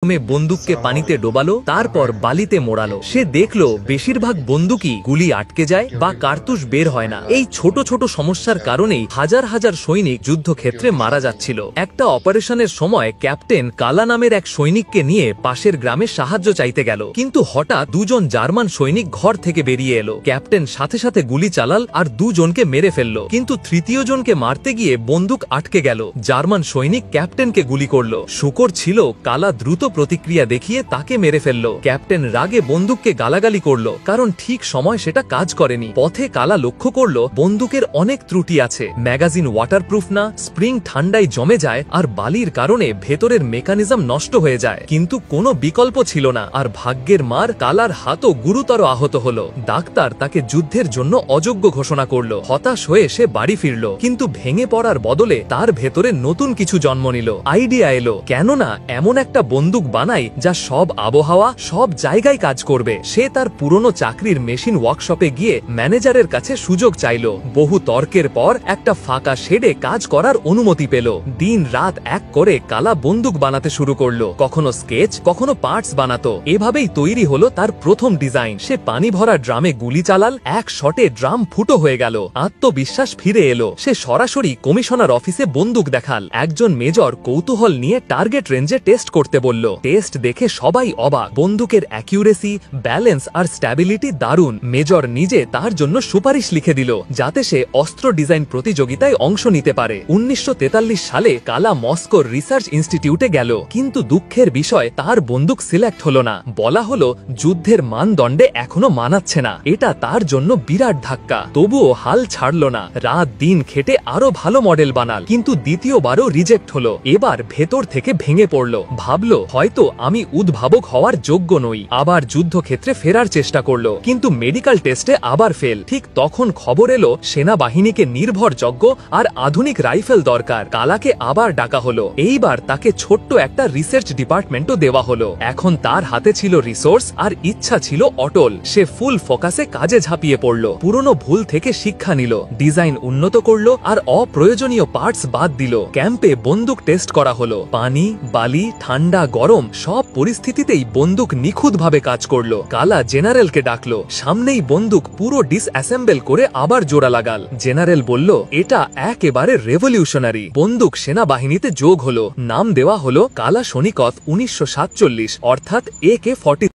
বন্দুককে পানিতে ডোবালো, তারপর বালিতে মোড়ালো। সে দেখলো বেশিরভাগ বন্দুকই গুলি আটকে যায় বা কার্তুজ বের হয় না। এই ছোট ছোট সমস্যার কারণেই হাজার হাজার সৈনিক যুদ্ধক্ষেত্রে মারা যাচ্ছিল। একটা অপারেশনের সময় ক্যাপ্টেন কালা নামের এক সৈনিককে নিয়ে পাশের গ্রামে সাহায্য চাইতে গেল, কিন্তু হঠাৎ দুজন জার্মান সৈনিক ঘর থেকে বেরিয়ে এলো। ক্যাপ্টেন সাথে সাথে গুলি চালাল আর দুজনকে মেরে ফেললো, কিন্তু তৃতীয় জনকে মারতে গিয়ে বন্দুক আটকে গেল। জার্মান সৈনিক ক্যাপ্টেনকে গুলি করলো। শুকর ছিল কালা দ্রুত প্রতিক্রিয়া দেখিয়ে তাকে মেরে ফেলল। ক্যাপ্টেন রাগে বন্দুককে গালাগালি করলো, কারণ ঠিক সময় সেটা কাজ করেনি। পথে কালা লক্ষ্য করলো বন্দুকের অনেক ত্রুটি আছে। ম্যাগাজিন ওয়াটারপ্রুফ না, স্প্রিং ঠান্ডায় জমে যায় আর বালির কারণে ভেতরের মেকানিজম নষ্ট হয়ে যায়। কিন্তু কোনো বিকল্প ছিল না, আর ভাগ্যের মার কালার হাতও গুরুতর আহত হলো। ডাক্তার তাকে যুদ্ধের জন্য অযোগ্য ঘোষণা করলো। হতাশ হয়ে সে বাড়ি ফিরল, কিন্তু ভেঙে পড়ার বদলে তার ভেতরে নতুন কিছু জন্ম নিল। আইডিয়া এলো, কেননা এমন একটা বন্দুক বানাই যা সব আবহাওয়া, সব জায়গায় কাজ করবে। সে তার পুরনো চাকরির মেশিন ওয়ার্কশপে গিয়ে ম্যানেজারের কাছে সুযোগ চাইল। বহু তর্কের পর একটা ফাঁকা শেডে কাজ করার অনুমতি পেল। দিন রাত এক করে কালা বন্দুক বানাতে শুরু করলো। কখনো স্কেচ, কখনো পার্টস বানাতো। এভাবেই তৈরি হলো তার প্রথম ডিজাইন। সে পানি ভরা ড্রামে গুলি চালাল, এক শটে ড্রাম ফুটো হয়ে গেল। আত্মবিশ্বাস ফিরে এলো। সে সরাসরি কমিশনার অফিসে বন্দুক দেখাল। একজন মেজর কৌতূহল নিয়ে টার্গেট রেঞ্জে টেস্ট করতে বলল। টেস্ট দেখে সবাই অবাক। বন্দুকের অ্যাকিউরেসি, ব্যালেন্স আর স্ট্যাবিলিটি দারুণ। মেজর নিজে তার জন্য সুপারিশ লিখে দিল, যাতে সে অস্ত্র ডিজাইন প্রতিযোগিতায় অংশ নিতে পারে। 1943 সালে কালা মস্কোর রিসার্চ ইনস্টিটিউটে গেল, কিন্তু দুঃখের বিষয় তার বন্দুক সিলেক্ট হলো না। বলা হলো যুদ্ধের মানদণ্ডে এখনো মানাচ্ছে না। এটা তার জন্য বিরাট ধাক্কা। তবুও হাল ছাড়ল না। রাত দিন খেটে আরো ভালো মডেল বানাল, কিন্তু দ্বিতীয়বারও রিজেক্ট হলো। এবার ভেতর থেকে ভেঙে পড়ল। ভাবল হয়তো আমি উদ্ভাবক হওয়ার যোগ্য নই। আবার যুদ্ধক্ষেত্রে ফেরার চেষ্টা করলো, কিন্তু মেডিকেল টেস্টে আবার ফেল। ঠিক তখন খবর এলো সেনাবাহিনীকে নির্ভরযোগ্য আর আধুনিক রাইফেল দরকার। কালাকে আবার ডাকা হলো। এইবার তাকে ছোট্ট একটা রিসার্চ ডিপার্টমেন্টও দেওয়া হলো। এখন তার হাতে ছিল রিসোর্স আর ইচ্ছা ছিল অটল। সে ফুল ফোকাসে কাজে ঝাঁপিয়ে পড়ল। পুরনো ভুল থেকে শিক্ষা নিল, ডিজাইন উন্নত করলো আর অপ্রয়োজনীয় পার্টস বাদ দিল। ক্যাম্পে বন্দুক টেস্ট করা হলো। পানি, বালি, ঠান্ডা, গরম সব পরিস্থিতিতেই বন্দুক নিখুঁতভাবে কাজ করলো। কালা জেনারেলকে ডাকলো। সামনেই বন্দুক পুরো ডিসঅ্যাসেম্বল করে আবার জোড়া লাগাল। জেনারেল বলল, এটা একেবারে রেভলিউশনারি। বন্দুক সেনাবাহিনীতে যোগ হলো। নাম দেওয়া হলো কালা শনিকত 1947, অর্থাৎ AK-47।